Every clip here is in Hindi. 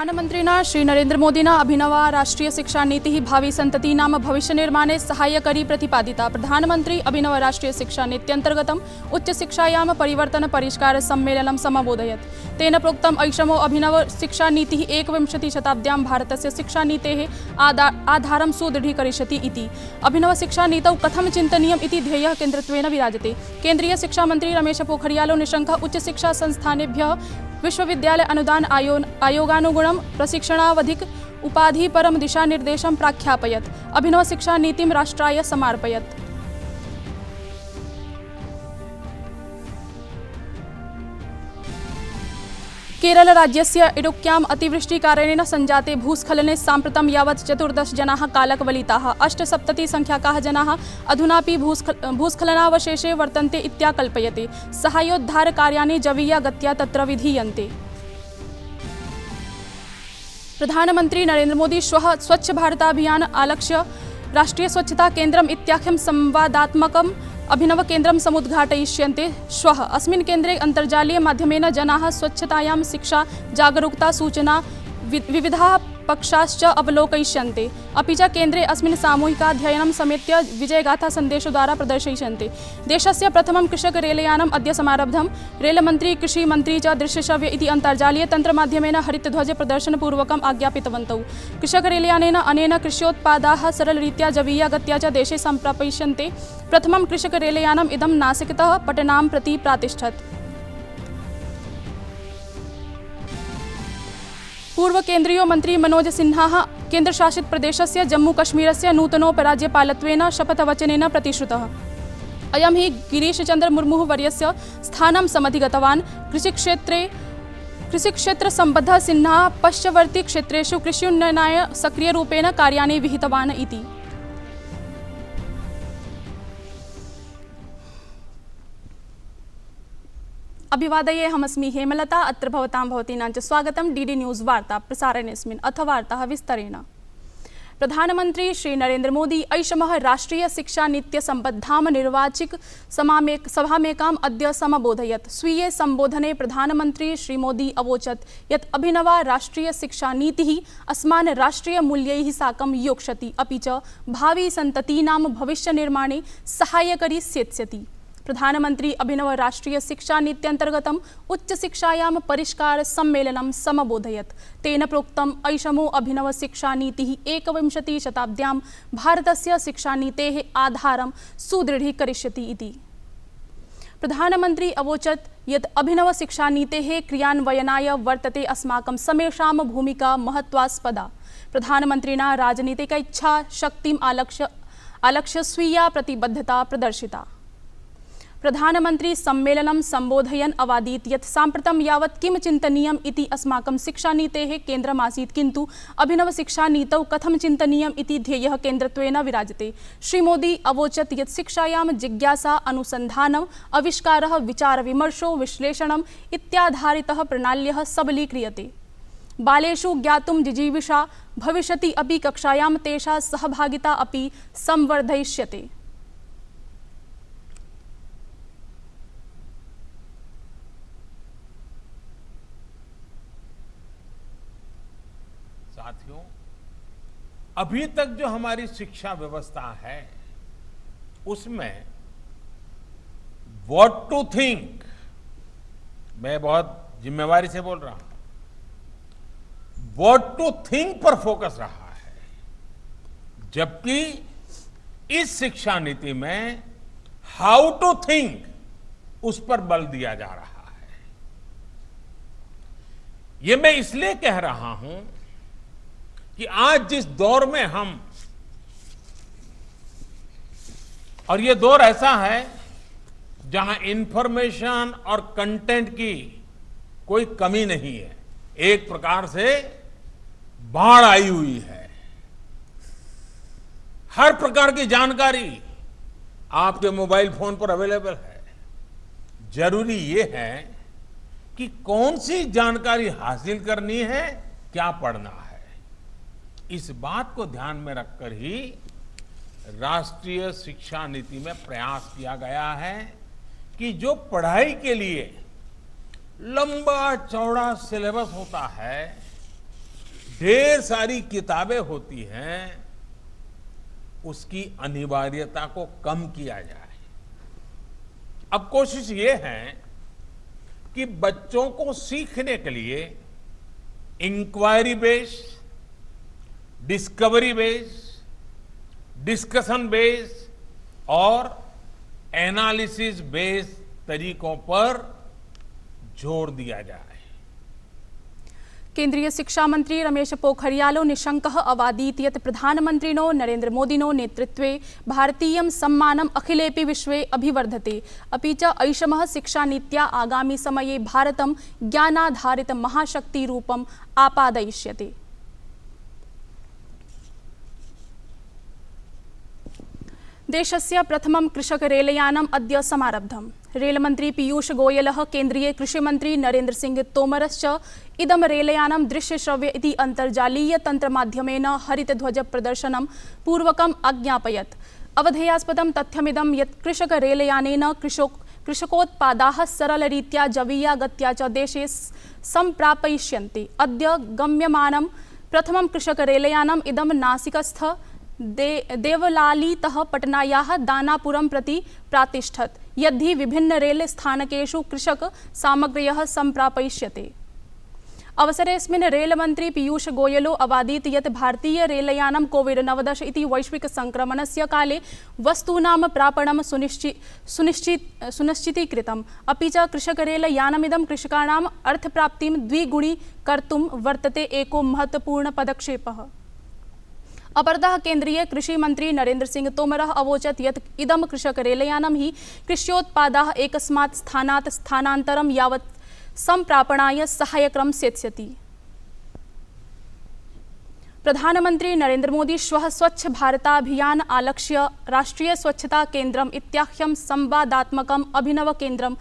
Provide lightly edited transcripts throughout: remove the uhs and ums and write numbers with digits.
प्रधानमन्त्रिणा श्री नरेन्द्र मोदिना अभिनवा राष्ट्रीय शिक्षा नीति भावी संततीनां भविष्य निर्माणे सहायकरी प्रतिपादिता। प्रधानमंत्री अभिनव राष्ट्रीय शिक्षा नीत्यन्तर्गतम् उच्च शिक्षायां परिवर्तन परिष्कार सम्मेलनं समबोधयत्। तेन प्रोक्तम् ऐषमो अभिनव शिक्षा नीतिः 21 शताब्द्यां भारतस्य शिक्षानीतेः आधारं सुदृढीकरिष्यति इति। अभिनव शिक्षा नीतौ कथं चिन्तनीयम् इति ध्येयः केन्द्रत्वेन विराजते। केन्द्रीय शिक्षा मंत्री रमेश पोखरियालो निशंकः उच्च शिक्षा संस्थानेभ्यः विश्वविद्यालय अनुदान आयोगानुगुणं प्रशिक्षणावधिक उपाधि परम दिशानिर्देशं प्राख्यापयत्। अभिनव शिक्षा नीतिं राष्ट्राय समर्पयत्। केरल राज्यस्य इडुक्क्याम् अतिवृष्टिकारणेन सञ्जाते भूस्खलने साम्प्रतं यावत् 14 जनाः कालकवलिताः। 78 संख्याकाः जनाः अधुनापि भूस्खलनावशेषे वर्तन्ते इत्याकल्प्यते। साहाय्योद्धारकार्याणि जवीया गत्या तत्र विधीयन्ते। प्रधानमन्त्री नरेन्द्र मोदी श्वः स्वच्छ भारताभियान आलक्ष्य राष्ट्रीय स्वच्छता केन्द्रम् इत्याख्यं संवादात्मकम् अभिनव केन्द्रं समुद्घाटयिष्यन्ते। श्वः अस्मिन् केन्द्रे अन्तर्जालीय माध्यमेन जनाः स्वच्छतायां शिक्षा जागरूकता सूचना विविधाः पक्षाश्च अवलोकयिष्यन्ते। अपि च केन्द्रे अस्मिन् सामूहिकाध्ययनं समेत्य विजयगाथा सन्देशद्वारा प्रदर्शयिष्यन्ते। देशस्य प्रथमं कृषक रेलयानम् अद्य समारब्धम्। रेलमन्त्री कृषिमन्त्री च दृश्यश्रव्य इति अन्तर्जालीय तन्त्रमाध्यमेन हरितध्वज प्रदर्शनपूर्वकम् आज्ञापितवन्तौ। कृषक रेलयानेन अनेन कृष्योत्पादाः सरलरीत्या जवीया गत्या च देशे सम्प्रापयिष्यन्ते। प्रथमं कृषक रेलयानम् इदं नासिकतः पटनां प्रति प्रातिष्ठत्। पूर्व केन्द्रीय मंत्री मनोज सिन्हा केन्द्रशासित प्रदेशस्य जम्मू कश्मीरस्य नूतनोपराज्यपालत्वेन शपथवचनेन प्रतिश्रुतः। अयं हि गिरीशचन्द्र मुर्मुः वर्यस्य स्थानं समधिगतवान्। कृषिक्षेत्र सम्बद्धः सिन्हा पश्चवर्ती क्षेत्रेषु कृष्युन्नयनाय सक्रियरूपेण कार्याणि विहितवान् इति। अभिवादये, अहमस्मि हेमलता। अत्र भवतां भवतीनां च स्वागतं डीडी न्यूज़ वार्ता प्रसारणेऽस्मिन्। अथ वार्ताः विस्तरेण। प्रधानमन्त्री श्री नरेन्द्र मोदी ऐषमः राष्ट्रीय शिक्षा नीत्य सम्बद्धां निर्वाचिक सभामेकाम् अद्य समबोधयत्। स्वीये सम्बोधने प्रधानमन्त्री श्री मोदी अवोचत् यत् अभिनवा राष्ट्रीय शिक्षा नीतिः अस्मान् राष्ट्रीय मूल्यैः साकं योक्ष्यति, अपि च भावी सन्ततीनां भविष्यनिर्माणे सहायकरी सेत्स्यति। प्रधानमंत्री अभिनव राष्ट्रीय शिक्षा नीत्यन्तर्गतम् उच्च शिक्षायां परिष्कार सम्मेलनं समबोधयत्। तेन प्रोक्तम् ऐषमो अभिनव शिक्षा नीतिः 21 शताब्द्यां भारतस्य शिक्षानीतेः आधारं सुदृढीकरिष्यति इति। प्रधानमंत्री अवोचत् यत् अभिनव शिक्षानीतेः क्रियान्वयनाय वर्तते अस्माकं समेषां भूमिका महत्वास्पदा। प्रधानमन्त्रिणा राजनीतिकैच्छा शक्तिम् आलक्ष्य स्वीया प्रतिबद्धता प्रदर्शिता। प्रधानमंत्री सम्मेलनं सम्बोधयन् अवादीत् यत् साम्प्रतं यावत् किं चिन्तनीयम् इति अस्माकं शिक्षानीतेः केन्द्रमासीत्, किन्तु अभिनव शिक्षानीतौ कथं चिन्तनीयम् इति ध्येयः केन्द्रत्वेन विराजते। श्रीमोदी अवोचत् यत् शिक्षायां जिज्ञासा, अनुसन्धानम्, आविष्कारः, विचारविमर्शो, विश्लेषणम् इत्याधारितः प्रणाल्यः सबलीक्रियते। बालेषु ज्ञातुं जिजीविषा भविष्यति अपि कक्षायां तेषां सहभागिता अपि संवर्धयिष्यते। साथियों, अभी तक जो हमारी शिक्षा व्यवस्था है उसमें व्हाट टू थिंक, मैं बहुत जिम्मेवारी से बोल रहा हूं, व्हाट टू थिंक पर फोकस रहा है, जबकि इस शिक्षा नीति में हाउ टू थिंक उस पर बल दिया जा रहा है। ये मैं इसलिए कह रहा हूं कि आज जिस दौर में हम, और ये दौर ऐसा है जहां इंफॉर्मेशन और कंटेंट की कोई कमी नहीं है, एक प्रकार से बाढ़ आई हुई है। हर प्रकार की जानकारी आपके मोबाइल फोन पर अवेलेबल है। जरूरी ये है कि कौन सी जानकारी हासिल करनी है, क्या पढ़ना है। इस बात को ध्यान में रखकर ही राष्ट्रीय शिक्षा नीति में प्रयास किया गया है कि जो पढ़ाई के लिए लंबा चौड़ा सिलेबस होता है ढेर सारी किताबें होती हैं, उसकी अनिवार्यता को कम किया जाए। अब कोशिश ये है कि बच्चों को सीखने के लिए inquiry based, discovery based, discussion based और एनालिसिस बेस्ड तरीकों पर जोर दिया जाए। केंद्रीय शिक्षा मंत्री रमेश पोखरियालो निशंकः अवादीत् यत् प्रधानमन्त्रिणो नरेन्द्र मोदिनो नेतृत्वे भारतीयं सम्मानम् अखिलेऽपि विश्वे अभिवर्धते, अपि च ऐषमः शिक्षानीत्या आगामि समये भारतं ज्ञानाधारित महाशक्तिरूपम् आपादयिष्यते। देशस्य प्रथमं कृषक रेलयानम् अद्य समारब्धम्। रेलमन्त्री पीयूष गोयलः केन्द्रीय कृषिमन्त्री नरेन्द्र सिंह तोमरश्च इदं रेलयानं दृश्यश्रव्य इति अन्तर्जालीय तन्त्रमाध्यमेन हरितध्वज प्रदर्शनं पूर्वकम् अज्ञापयत्। अवधेयास्पदं तथ्यमिदं यत् कृषक रेलयानेन कृषकोत्पादाः सरलरीत्या जवीया गत्या च देशे सम्प्रापयिष्यन्ते। अद्य गम्यमानं प्रथमं कृषक रेलयानम् इदं नासिकस्थ देवलालीतः पटनायाः दानापुरं प्रति प्रातिष्ठत्, यद्धि विभिन्न रेल स्थानकेषु कृषक सामग्र्यः सम्प्रापयिष्यते। अवसरेऽस्मिन् रेलमन्त्री पीयूष गोयलो अवादीत् यत् भारतीय रेलयानं कोविड-19 इति वैश्विक संक्रमणस्य काले वस्तूनां प्रापणं सुनिश्चितीकृतम्, अपि च कृषकरेलयानमिदं कृषकाणाम् अर्थप्राप्तिं द्विगुणीकर्तुं वर्तते एको महत्वपूर्ण पदक्षेपः। अपरतः केन्द्रीय कृषि मंत्री नरेन्द्र सिंह तोमरः अवोचत् यत् इदं कृषक रेलयानं हि कृष्योत्पादाः एकस्मात् स्थानात् स्थानान्तरं यावत् सम्प्रापणाय सहायकं सेत्स्यति। प्रधानमंत्री नरेन्द्र मोदी श्वः स्वच्छ भारताभियान आलक्ष्य राष्ट्रीय स्वच्छता केन्द्रम् इत्याख्यं संवादात्मकम् अभिनव केन्द्रं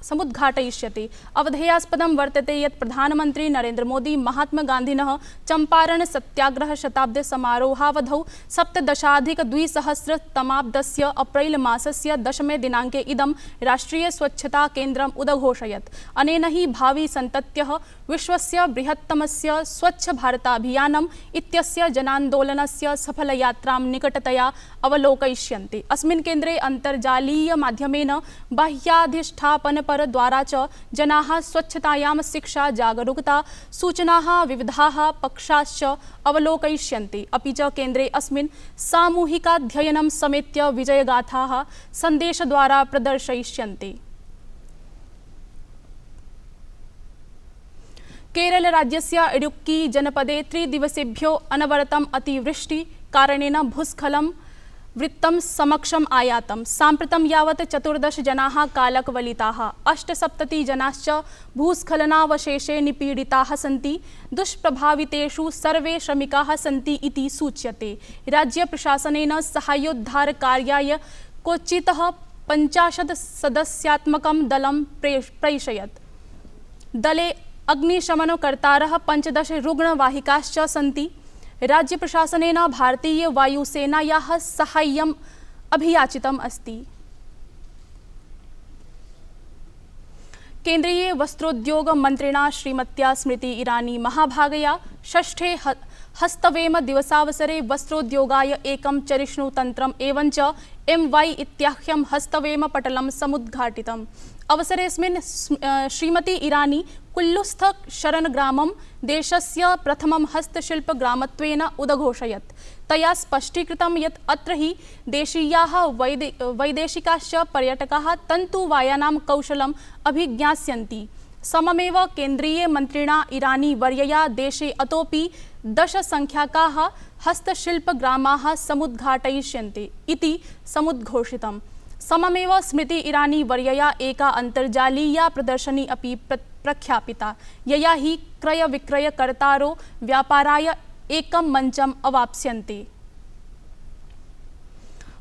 समुद्घाटयिष्यति। अवधेयास्पदं वर्तते यत् प्रधानमंत्री नरेन्द्र मोदी महात्मा गान्धिनः चम्पारण सत्याग्रह शताब्दी समारोहावधौ 17-2000 अप्रैल मासस्य 10 दिनाङ्के इदं राष्ट्रीय स्वच्छता केन्द्रम् उद्घोषयत्। अनेन हि भावी सन्तत्यः विश्वस्य बृहत्तमस्य स्वच्छ भारताभियानम् इत्यस्य जनान्दोलनस्य सफलयात्रां निकटतया अवलोकयिष्यन्ति। अस्मिन् केन्द्रे अन्तर्जालीय माध्यमेन बाह्याधिष्ठापनपर द्वारा च जनाः स्वच्छतायां शिक्षा, जागरूकता, सूचनाः, विविधाः पक्षाश्च अवलोकयिष्यन्ति। अपि च केन्द्रे अस्मिन् सामूहिकाध्ययनं समेत्य विजयगाथाः सन्देशद्वारा प्रदर्शयिष्यन्ति। केरल राज्यस्य इडुक्की जनपदे 3 दिवसेभ्यो अनवरतम् अतिवृष्टि कारणेन भूस्खलं वृत्तं समक्षम् आयातम्। साम्प्रतं यावत् 14 जनाः कालकवलिताः, 78 जनाश्च भूस्खलनावशेषे निपीडिताः सन्ति। दुष्प्रभावितेषु सर्वे श्रमिकाः सन्ति इति सूच्यते। राज्यप्रशासनेन साहाय्योद्धारकार्याय कोच्चितः 50 सदस्यात्मकं दलं प्रैषयत्। दले अग्निशमनकर्तारः 15 रुग्णवाहिकाश्च सन्ति। राज्यप्रशासनेन भारतीय वायुसेनायाः साहाय्यम् अभियाचितम् अस्ति। केन्द्रीय वस्त्रोद्योग मन्त्रिणा श्रीमत्या स्मृति ईरानी महाभागया 6ठे हस्तवेम दिवसावसरे वस्त्रोद्योगाय एकं चरिष्णुतन्त्रम् एवञ्च MY इत्याख्यं हस्तवेम पटलं समुद्घाटितम्। अवसरेऽस्मिन् श्रीमती ईरानी कुल्लुस्थ शरणग्रामं देशस्य प्रथमं हस्तशिल्पग्रामत्वेन उद्घोषयत्। तया स्पष्टीकृतं यत् अत्र हि देशीयाः वैदेशिकाश्च पर्यटकाः तन्तुवायानां कौशलम् अभिज्ञास्यन्ति। सममेव केन्द्रीय मन्त्रिणा ईरानी वर्यया देशे अतोपि 10 संख्याकाः हस्तशिल्पग्रामाः समुद्घाटयिष्यन्ते इति समुद्घोषितम्। सममेव स्मृति ईरानी वर्यया एका अन्तर्जालीया प्रदर्शनी अपि प्रख्यापिता, यया हि क्रयविक्रयकर्तारो व्यापाराय एकं मञ्चम् अवाप्स्यन्ते।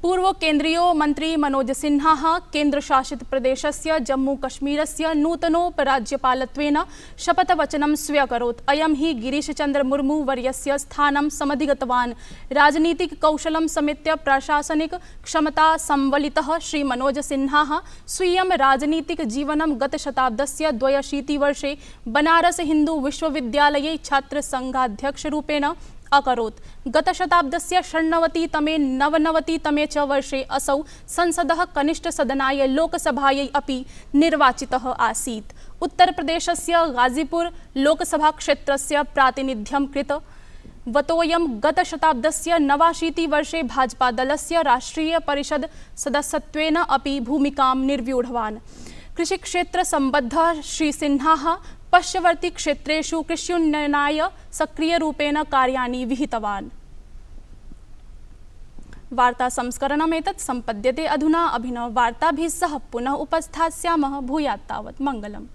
पूर्व केन्द्रीयो मन्त्री मनोज सिन्हा केन्द्रशासित प्रदेशस्य जम्मू कश्मीरस्य नूतनोपराज्यपालत्वेन शपथवचनं स्व्यकरोत्। अयं हि गिरीशचन्द्र मुर्मू वर्यस्य स्थानं समधिगतवान्। राजनीतिक कौशलं समेत्य प्रशासनिक क्षमता संवलितः श्री मनोज सिन्हा स्वीयं राजनीतिक जीवनं गतशताब्दस्य 82 वर्षे बनारस हिन्दू विश्वविद्यालये छात्रसङ्घाध्यक्षरूपेण अकरोत्। गतशताब्दस्य 99तमे च वर्षे असौ संसदः कनिष्ठसदनाय लोकसभायै अपि निर्वाचितः आसीत्। उत्तरप्रदेशस्य गाजीपुर लोकसभाक्षेत्रस्य प्रातिनिध्यं कृतवतोऽयं गतशताब्दस्य 89 वर्षे भाजपादलस्य राष्ट्रियपरिषद् सदस्यत्वेन अपि भूमिकां निर्व्यूढवान्। कृषिक्षेत्रसम्बद्धः श्री सिन्हा पश्यवर्ती क्षेत्रेषु कृष्युन्नयनाय सक्रियरूपेण कार्याणि विहितवान्। वार्ता संस्करणमेतत् सम्पद्यते अधुना। अभिनववार्ताभिः सह पुनः उपस्थास्यामः। भूयात् तावत् मङ्गलम्।